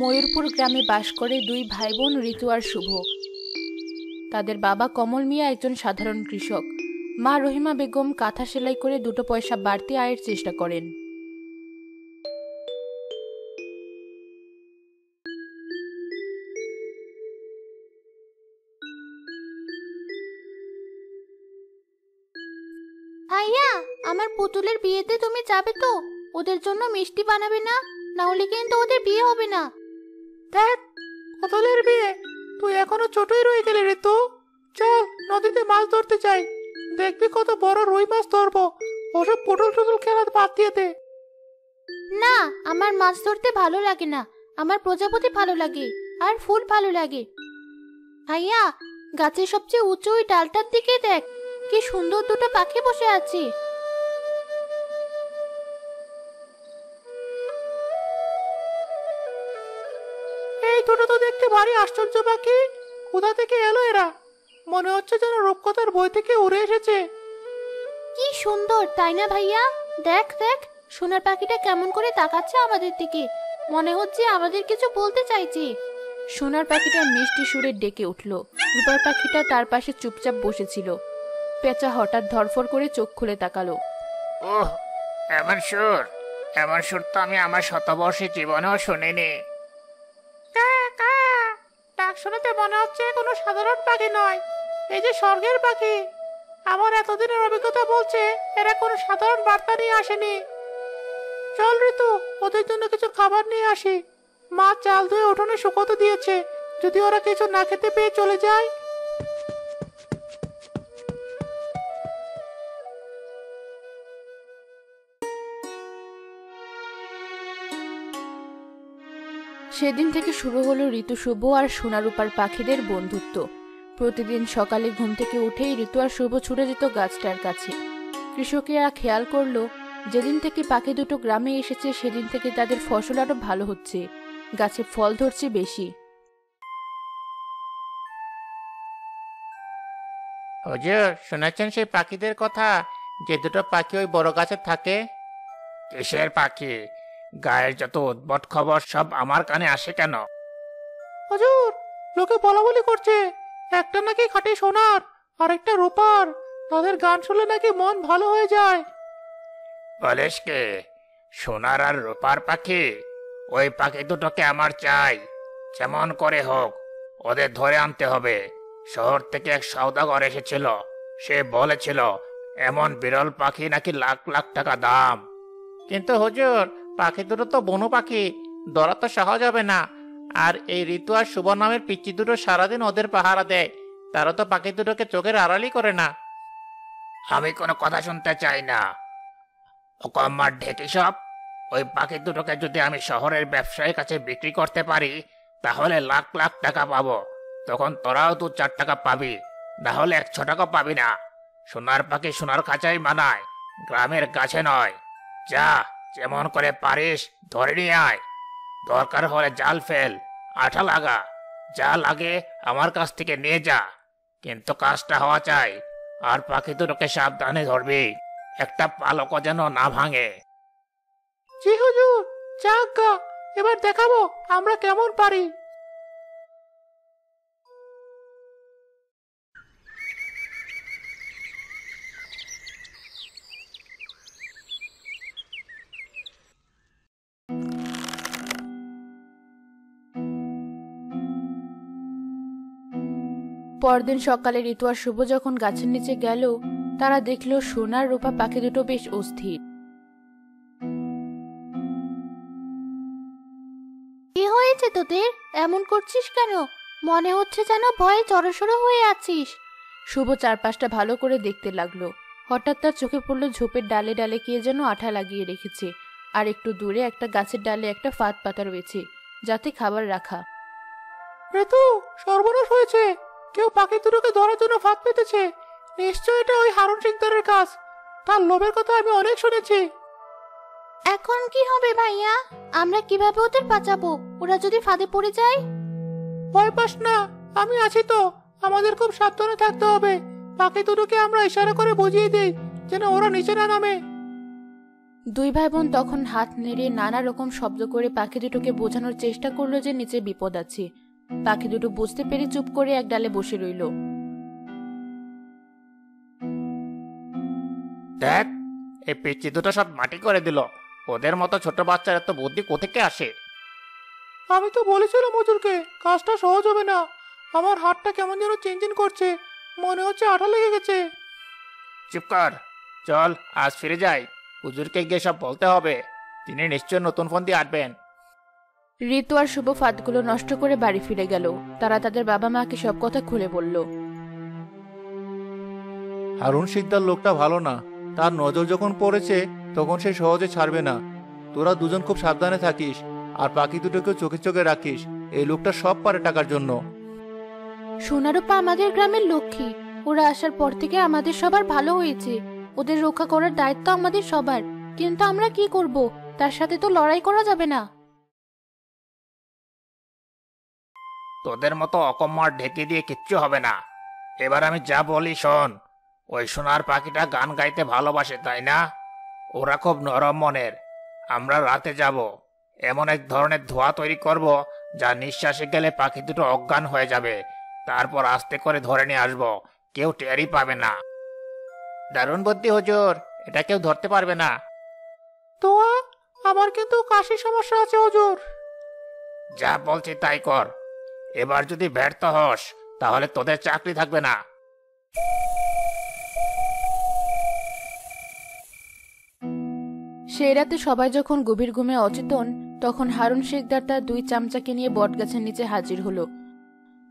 ময়ূরপুর গ্রামে বাস করে দুই ভাই বোন ঋতু আর শুভ। তাদের বাবা কমল মিয়া একজন সাধারণ কৃষক। মা রহিমা বেগম কাঁথা সেলাই করে দুটো পয়সা বাড়তি আয়ের চেষ্টা করেন। ভাইয়া, আমার পুতুলের বিয়েতে তুমি যাবে তো? ওদের জন্য মিষ্টি বানাবে না? না হলে কিন্তু ওদের বিয়ে হবে না। দেখ, পুতুলের বিয়ে? তুই এখনো ছোটই রয়ে গেলি রে। তো চল নদীতে মাছ ধরতে যাই, দেখবি কত বড় রুই মাছ ধরবো। ওসব পুতুল টুতুল খেলা বাদ দিয়ে দে। না, আমার মাছ ধরতে ভালো লাগে না। আমার প্রজাপতি ভালো লাগে আর ফুল ভালো লাগে। ভাইয়া, গাছের সবচেয়ে উঁচু ওই ডালটার দিকে দেখ, কি সুন্দর দুটো পাখি বসে আছে। এই দুটো তো দেখতে ভারী আশ্চর্য পাখি। কোথা থেকে এলো এরা? মনে হচ্ছে যেন রূপকথার বই থেকে উড়ে এসেছে। কি সুন্দর, তাই না ভাইয়া? দেখ দেখ, সোনার পাখিটা কেমন করে তাকাচ্ছে আমাদের দিকে। মনে হচ্ছে আমাদের কিছু বলতে চাইছে। সোনার পাখিটা মিষ্টি সুরে ডেকে উঠল। রূপার পাখিটা তার পাশে চুপচাপ বসেছিল। পেঁচা হঠাৎ ধরফর করে চোখ খুলে তাকালো। ওহ, এমন সুর! এমন সুর তো আমি আমার শতবর্ষী জীবনেও শুনিনি। কা কা, ডাক শুনতে মনে হচ্ছে কোনো সাধারণ পাখি নয়, এই যে স্বর্গের পাখি। আমার এতদিনের অভিজ্ঞতা বলছে এরা কোনো সাধারণ বার্তা নিয়ে আসেনি। চল ঋতু, ওদের জন্য কিছু খাবার নিয়ে আসি। মা চাল ধুয়ে উঠোনে শুকোতে দিয়েছে, যদি ওরা কিছু না খেতে পেয়ে চলে যায়। সেদিন থেকে শুরু হলো ঋতু শুভ আর সোনারূপার পাখিদের বন্ধুত্ব। প্রতিদিন সকালে ঘুম থেকে উঠেই ঋতু আর শুভ ছুটে যেত গাছটার কাছে। কৃষকেরা খেয়াল করলো, যেদিন থেকে পাখি দুটো গ্রামে এসেছে সেদিন থেকে তাদের ফসল আরো ভালো হচ্ছে, গাছে ফল ধরছে বেশি। হুজুর, শুনেছেন সেই পাখিদের কথা, যে দুটো পাখি ওই বড় গাছে থাকে? কিসের পাখি? গায়ের যত উদ্ভট খবর সব আমার কানে আসে কেন? হুজুর, লোকে বলা বলি করছে একটা নাকি খাঁটি সোনার, আরেকটা রূপার। তাদের গান শুনলে নাকি মন ভালো হয়ে যায়। বলিস কে? সোনার আর রূপার পাখি? ওই পাখি দুটোকে আমার চাই, যেমন করে হোক। ওদের ধরে আনতে হবে। শহর থেকে এক সওদাগর এসেছিল, সে বলেছিল এমন বিরল পাখি নাকি লাখ লাখ টাকা দাম। কিন্তু হুজুর, পাখি দুটো তো বনু পাখি, ধরা তো সহজ হবে না। আর এই ঋতু আর শুভ নামের পিচ্চি দুটো সারাদিন ওদের পাহারা দেয়, তারা তো পাখি দুটোকে চোখের আড়ালই করে না। আমি কোনো কথা শুনতে চাই না। ও কম্মার ঢেকি সব। ওই পাখি দুটোকে যদি আমি শহরের ব্যবসায়ীর কাছে বিক্রি করতে পারি, তাহলে লাখ লাখ টাকা পাবো। তখন তোরাও 2-4 টাকা পাবি, না হলে 100 টাকা পাবি না। সোনার পাখি সোনার খাঁচাই মানায়, গ্রামের গাছে নয়। যা, যেমন করে পারিস ধরে নিয়ে আয়। দরকার হলে জাল ফেল, আঠা লাগা, যা লাগে আমার কাছ থেকে নিয়ে যা। কিন্তু কাজটা হওয়া চাই। আর পাখি দুটোকে সাবধানে ধরবি, একটা পালকও যেন না ভাঙে। জি হুজুর, যাজ্ঞা। এবার দেখাবো আমরা কেমন পারি। পরদিন সকালে ঋতু আর শুভ যখন গাছের নিচে গেল, তারা দেখলো সোনার রূপা পাখি দুটো বেশ অস্থির। কি হয়েছে তোদের? এমন করছিস কেন? মনে হচ্ছে যেন ভয়ে জড়সড় হয়ে আছিস। শুভ চারপাশটা ভালো করে দেখতে লাগলো। হঠাৎ তার চোখে পড়লো ঝোপের ডালে ডালে কে যেন আঠা লাগিয়ে রেখেছে, আর একটু দূরে একটা গাছের ডালে একটা ফাঁদ পাতা রয়েছে, যাতে খাবার রাখা। ঋতু, সর্বনাশ হয়েছে। কেউ পাখি দুটোকে ধরার জন্য ফাঁদ পেতেছে। নিশ্চয় এটা ওই হারুন সিকদারের কাজ। তার লোভের কথা আমি অনেক শুনেছি। এখন কি হবে ভাইয়া? আমরা কিভাবে ওদের বাঁচাবো? ওরা যদি ফাঁদে পড়ে যায়? ভয় পাস না, আমি আছি তো। আমাদের খুব সাবধানে থাকতে হবে। পাখি দুটোকে আমরা ইশারা করে বুঝিয়ে দিই যেন ওরা নিচে না নামে। দুই ভাই বোন তখন হাত নেড়ে নানা রকম শব্দ করে পাখি দুটোকে বোঝানোর চেষ্টা করলো যে নিচে বিপদ আছে। পাখি দুটো বুঝতে পেরে চুপ করে এক ডালে বসে রইল। দেখ, এই পিচ্চি দুটো সব মাটি করে দিল। ওদের মতো ছোট বাচ্চার এত বুদ্ধি কোথেকে আসে? আমি তো বলেছিলাম মজুরকে কাজটা সহজ হবে না। আমার হাতটা কেমন যেন চিনচিন করছে, মনে হচ্ছে আঠা লেগে গেছে। চুপ কর, চল আজ ফিরে যাই। হুজুরকে গিয়ে সব বলতে হবে। তিনি নিশ্চয় নতুন ফোন দিয়ে আসবেন। ঋতু আর শুভ ফাঁদগুলো নষ্ট করে বাড়ি ফিরে গেল। তারা তাদের বাবা মাকে সব কথা খুলে বলল। হারুন শিকদার লোকটা ভালো না। তার নজর যখন পড়েছে তখন সে সহজে ছাড়বে না। তোরা দুজন খুব সাবধানে থাকিস, আর পাখি দুটোকে চোখে চোখে রাখিস। এই লোকটা সব পারে টাকার জন্য। সোনারূপা আমাদের গ্রামের লক্ষ্মী। ওরা আসার পর থেকে আমাদের সবার ভালো হয়েছে। ওদের রক্ষা করার দায়িত্ব আমাদের সবার। কিন্তু আমরা কি করব? তার সাথে তো লড়াই করা যাবে না। তোদের মতো অকম্মার ঢেকে দিয়ে কিচ্ছু হবে না। এবার আমি যা বলি শোন। ওই সোনার পাখিটা গান গাইতে ভালোবাসে, তাই না? ওরা খুব নরম মনের। আমরা রাতে যাব, এমন এক ধরনের ধোঁয়া তৈরি করব যা নিঃশ্বাসে গেলে পাখি দুটো অজ্ঞান হয়ে যাবে। তারপর আস্তে করে ধরে নিয়ে আসবো, কেউ টেরই পাবে না। দারুণ বুদ্ধি হুজুর, এটা কেউ ধরতে পারবে না। তো আমার কিন্তু কাশির সমস্যা আছে হুজুর। যা বলছি তাই কর। এবার যদি ব্যর্থ হস তাহলে তোদের চাকরি থাকবে না। সেই রাতে সবাই যখন গভীর ঘুমে অচেতন, তখন হারুন শিকদার তার দুই চামচাকে নিয়ে বটগাছের নিচে হাজির হলো।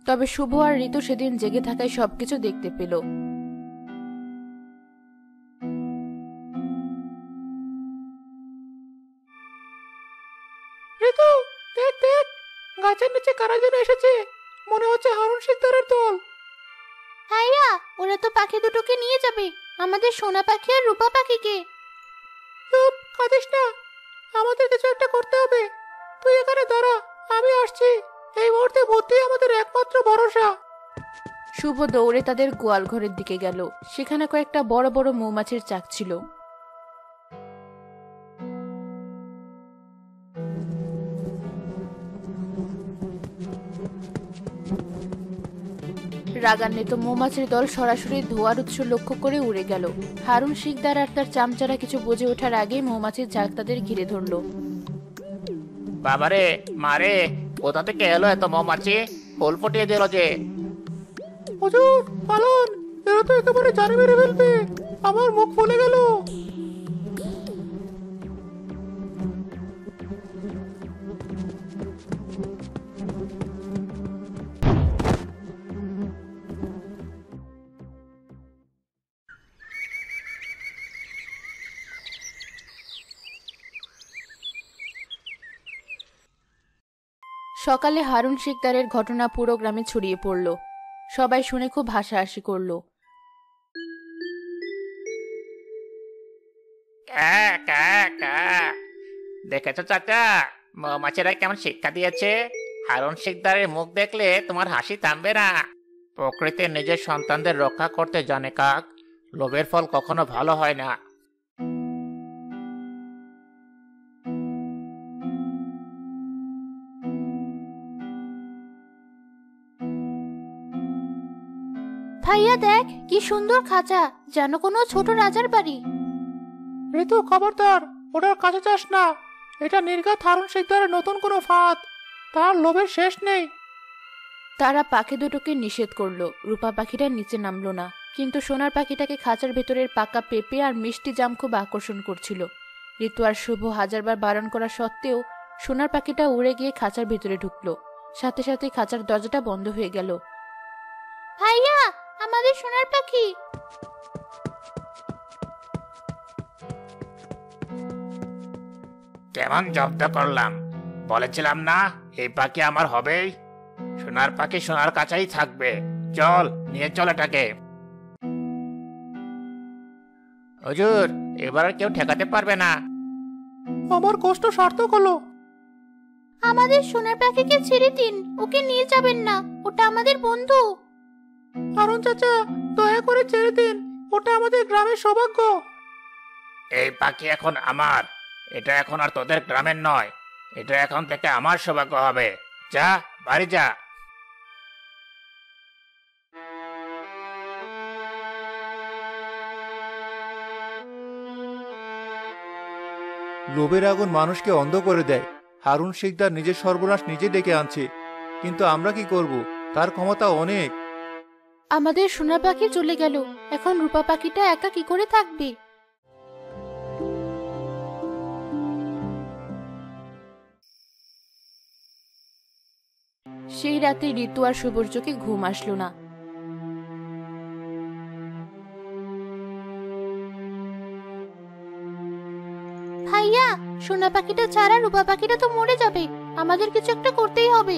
তবে শুভ আর ঋতু সেদিন জেগে থাকায় সবকিছু দেখতে পেল। ঋতু, দেখ দেখ, গাছের নিচে কারা যেন এসেছে। মনে হচ্ছে হারুন শিকদারের দল। ভাইয়া, ওরা তো পাখি দুটোকে নিয়ে যাবে, আমাদের সোনা পাখি আর রূপা পাখিকে। চুপ, কাঁদিস না। আমাদের কিছু একটা করতে হবে। তুই এখানে দাঁড়া, আমি আসছি। এই মুহূর্তে বুদ্ধি আমাদের একমাত্র ভরসা। শুভ দৌড়ে তাদের গোয়াল ঘরের দিকে গেল। সেখানে কয়েকটা বড় বড় মৌমাছির চাক ছিল। রাগান্বিত মৌমাছির দল সরাসরি ধোঁয়ার উৎস লক্ষ্য করে উড়ে গেল। হারুন শিকদার আর তার চামচারা কিছু বুঝে ওঠার আগেই মৌমাছির ঝাঁক তাদের ঘিরে ধরল। বাবারে মারে, কোথা থেকে এলো এত মৌমাছি? ফুল ফুটিয়ে দিল যে। হুজুর পালন, এরা তো একেবারে জানে মেরে ফেলবে। আমার মুখ ফুলে গেল। সকালে হারুন শিকদারের ঘটনা পুরো গ্রামে ছড়িয়ে পড়ল। সবাই শুনে খুব হাসাহাসি করল। দেখেছো চাচা, মৌমাছিরা কেমন শিক্ষা দিয়েছে? হারুন শিকদারের মুখ দেখলে তোমার হাসি থামবে না। প্রকৃতির নিজের সন্তানদের রক্ষা করতে জানে কাক। লোভের ফল কখনো ভালো হয় না। ভাইয়া দেখ, কি সুন্দর খাঁচা, যেন কোনো ছোট রাজার বাড়ি। ঋতু খবরদার, ওটার কাছে যাস না। এটা নির্ঘাত হারুন শিকদারের নতুন কোনো ফাঁদ। তার লোভের শেষ নেই। তারা পাখি দুটোকে নিষেধ করলো। রূপা পাখিটা নিচে নামলো না, কিন্তু সোনার পাখিটাকে খাঁচার ভেতরের পাকা পেঁপে আর মিষ্টি জাম খুব আকর্ষণ করছিল। ঋতু আর শুভ হাজারবার বারণ করা সত্ত্বেও সোনার পাখিটা উড়ে গিয়ে খাঁচার ভেতরে ঢুকলো। সাথে সাথে খাঁচার দরজাটা বন্ধ হয়ে গেল। ভাইয়া, আমাদের সোনার পাখি। কেমন জব্দ করলাম! বলেছিলাম না এই পাখি আমার হবেই। সোনার পাখি সোনার কাছেই থাকবে। চল, নিয়ে চল এটাকে। হুজুর, এবার আর কেউ ঠেকাতে পারবে না। আমার কষ্ট সার্থক হলো। আমাদের সোনার পাখিকে ছেড়ে দিন, ওকে নিয়ে যাবেন না, ওটা আমাদের বন্ধু। হারুন চাচা, দয়া করে ছেড়ে দিন। ওটা আমাদের গ্রামের সৌভাগ্য। এই পাখি এখন আমার। এটা এখন আর তোদের গ্রামের নয়, এটা এখন থেকে আমার সৌভাগ্য হবে। যা, বাড়ি যা। লোভের আগুন মানুষকে অন্ধ করে দেয়। হারুন শিকদার নিজের সর্বনাশ নিজে ডেকে আনছে, কিন্তু আমরা কি করব? তার ক্ষমতা অনেক। আমাদের সোনা পাখি চলে গেল, এখন রূপা পাখিটা একা কি করে থাকবে? সেই রাতে ঋতু আর শুভর চোখে ঘুম আসলো না। ভাইয়া, সোনা পাখিটা ছাড়া রূপা পাখিটা তো মরে যাবে। আমাদের কিছু একটা করতেই হবে।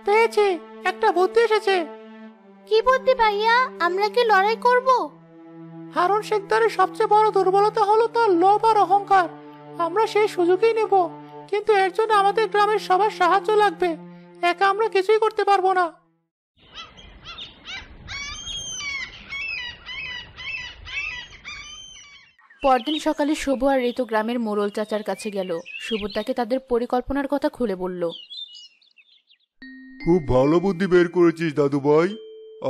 পেয়েছি, একটা বুদ্ধি এসেছে। কি বুদ্ধি ভাইয়া? আমরা কি লড়াই করব? হারুন শিকদারের সবচেয়ে বড় দুর্বলতা হলো তার লোভ আর অহংকার। আমরা সেই সুযোগই নেব, কিন্তু এর জন্য আমাদের গ্রামের সবার সাহায্য লাগবে। একা আমরা কিছুই করতে পারবো না। পরদিন সকালে শুভ আর ঋতু গ্রামের মোড়ল চাচার কাছে গেল। শুভ তাকে তাদের পরিকল্পনার কথা খুলে বলল। খুব ভালো বুদ্ধি বের করেছিস দাদু ভাই,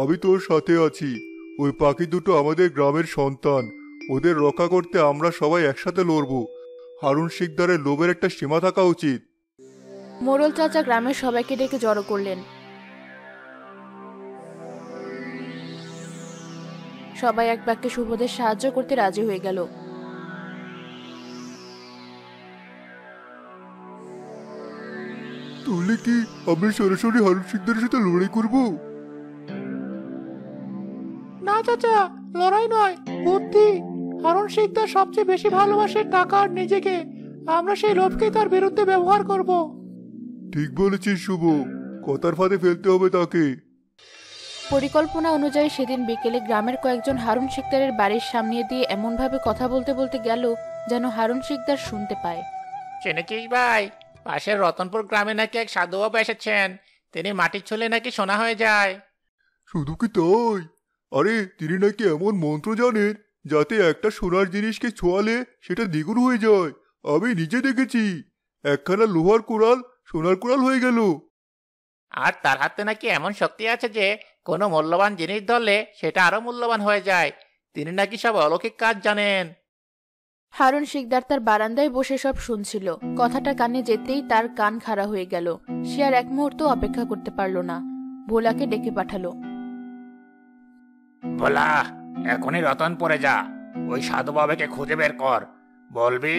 আমি তোর সাথে আছি। ওই পাখি দুটো আমাদের গ্রামের সন্তান, ওদের রক্ষা করতে আমরা সবাই একসাথে লড়বো। হারুন শিকদারের লোভের একটা সীমা থাকা উচিত। মোড়ল চাচা গ্রামের সবাইকে ডেকে জড়ো করলেন। সবাই এক বাক্যে শুভদের সাহায্য করতে রাজি হয়ে গেল। তাহলে কি আমরা সরাসরি হারুন শিকদারের সাথে লড়াই করবো? না চাচা, লড়াই নয়, বুদ্ধি। হারুন শিকদার সবচেয়ে বেশি ভালোবাসে টাকা আর নিজেকে। আমরা সেই লোভকেই তার বিরুদ্ধে ব্যবহার করব। ঠিক বলেছিস শুভ, কথার ফাঁদে ফেলতে হবে তাকে। পরিকল্পনা অনুযায়ী সেদিন বিকেলে গ্রামের কয়েকজন হারুন শিকদারের বাড়ির সামনে দিয়ে এমনভাবে কথা বলতে বলতে গেল যেন হারুন শিকদার শুনতে পায়। চিনেছিস ভাই, পাশের রতনপুর গ্রামে নাকি এক সাধু বাবা এসেছেন। তিনি মাটির ছুঁলে নাকি সোনা হয়ে যায়। শুধু কি তাই? আরে তিনি নাকি এমন মন্ত্র জানেন যাতে একটা সোনার জিনিসকে ছোঁয়ালে সেটা দ্বিগুণ হয়ে যায়। আমি নিজে দেখেছি, একখানা লোহার কুড়াল সোনার কুড়াল হয়ে গেল। আর তার হাতে নাকি এমন শক্তি আছে যে কোনো মূল্যবান জিনিস ধরলে সেটা আরো মূল্যবান হয়ে যায়। তিনি নাকি সব অলৌকিক কাজ জানেন। হারুন শিকদার তার বারান্দায় বসে সব শুনছিল। কথাটা কানে যেতেই তার কান খাড়া হয়ে গেল। সে আর এক মুহূর্ত অপেক্ষা করতে পারল না। ভোলাকে ডেকে পাঠালো। ভোলা, এখনই রতনপুরে যা, ওই সাধু বাবাকে খুঁজে বের কর। বলবি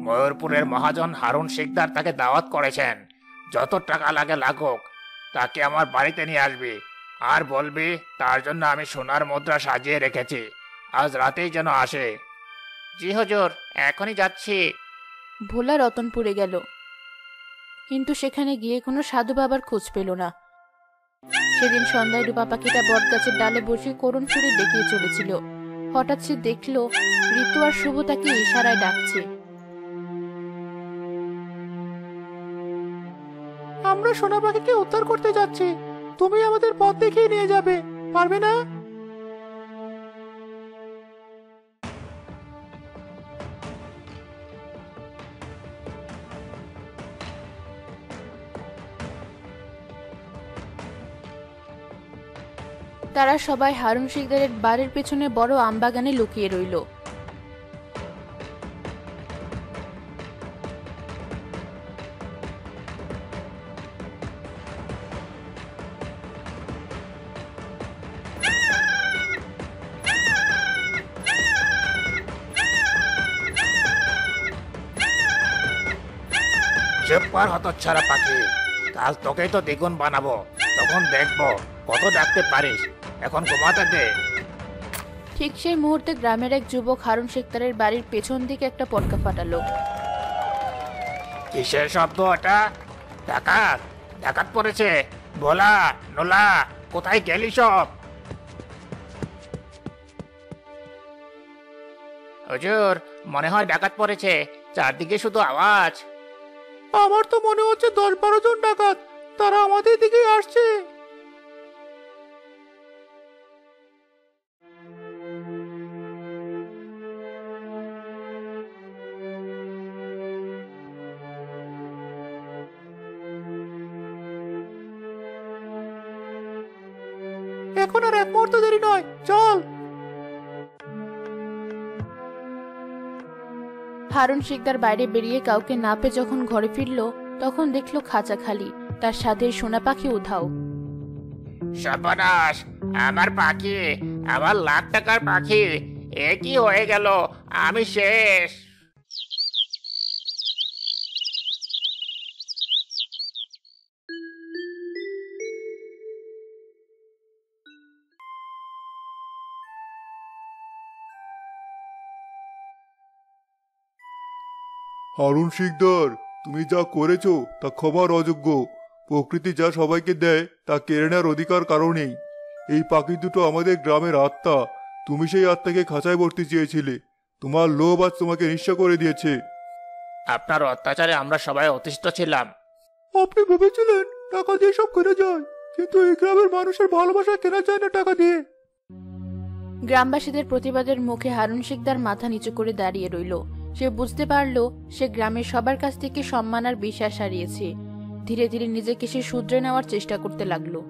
ময়ূরপুরের মহাজন হারুন শিকদার তাকে দাওয়াত করেছেন। যত টাকা লাগে লাগুক, তাকে আমার বাড়িতে নিয়ে আসবি। আর বলবি তার জন্য আমি সোনার মুদ্রা সাজিয়ে রেখেছি, আজ রাতেই যেন আসে। জি হুজুর, এখনই যাচ্ছি। ভোলা রতনপুরে গেল, কিন্তু সেখানে গিয়ে কোনো সাধু বাবার খোঁজ পেল না। সেদিন সন্ধ্যায় রূপা পাখিটা বটগাছের ডালে বসে করুণ সুরে ডেকে চলেছিল। হঠাৎ সে দেখল ঋতু আর শুভ তাকে ইশারায় ডাকছে। আমরা সোনা পাখিকে উদ্ধার করতে যাচ্ছি, তুমি আমাদের পথ দেখিয়ে নিয়ে যাবে, পারবে না? তারা সবাই হারুন শিকদারের বাড়ির পেছনে বড় আমবাগানে লুকিয়ে রইল। চুপ কর হতচ্ছাড়া পাখি, কাল তোকেই তো দ্বিগুণ বানাবো, তখন দেখবো কত ডাকতে পারিস। এখন ঘুমাতে দে। ঠিক সেই মুহূর্তে গ্রামের এক যুবক হারুন শিকদারের বাড়ির পেছন দিকে একটা পটকা ফাটালো। কিসের শব্দ ওটা? ডাকাত, ডাকাত পড়েছে। ভোলা, নোলা, কোথায় গেলি সব? হুজুর, মনে হয় ডাকাত পড়েছে, চারদিকে শুধু আওয়াজ। আমার তো মনে হচ্ছে 10-12 জন ডাকাত, তারা আমাদের দিকে আসছে। এখন আর এক মুহূর্ত দেরি নয়, চল। হারুন শিকদার বাইরে বেরিয়ে কাউকে না পেয়ে যখন ঘরে ফিরল, তখন দেখলো খাঁচা খালি, তার সাথে সোনা পাখি উধাও। সর্বনাশ, আমার পাখি, আমার লাখ টাকার পাখি, এ কি হয়ে গেল? আমি শেষ। হারুন শিকদার, তুমি যা করেছো তা ক্ষমার অযোগ্য। প্রকৃতি যা সবাইকে দেয় তা কেড়ে নেওয়ার অধিকার কারো নেই। এই পাখি দুটো আমাদের গ্রামের আত্মা। তুমি সেই আত্মাকে খাঁচায় ভরতে চেয়েছিলে, তোমার লোভ আজ তোমাকে নিঃস্ব করে দিয়েছে। আপনার অত্যাচারে আমরা সবাই অতিষ্ঠ ছিলাম। আপনি ভেবেছিলেন টাকা দিয়ে সব কেনা যায়, কিন্তু এই গ্রামের মানুষের ভালোবাসা কেনা যায় না টাকা দিয়ে। গ্রামবাসীদের প্রতিবাদের মুখে হারুন শিকদার মাথা নিচু করে দাঁড়িয়ে রইল। সে বুঝতে পারল সে গ্রামের সবার কাছ থেকে সম্মান আর বিশ্বাস হারিয়েছে। ধীরে ধীরে নিজেকে সে শুধরে নেওয়ার চেষ্টা করতে লাগলো।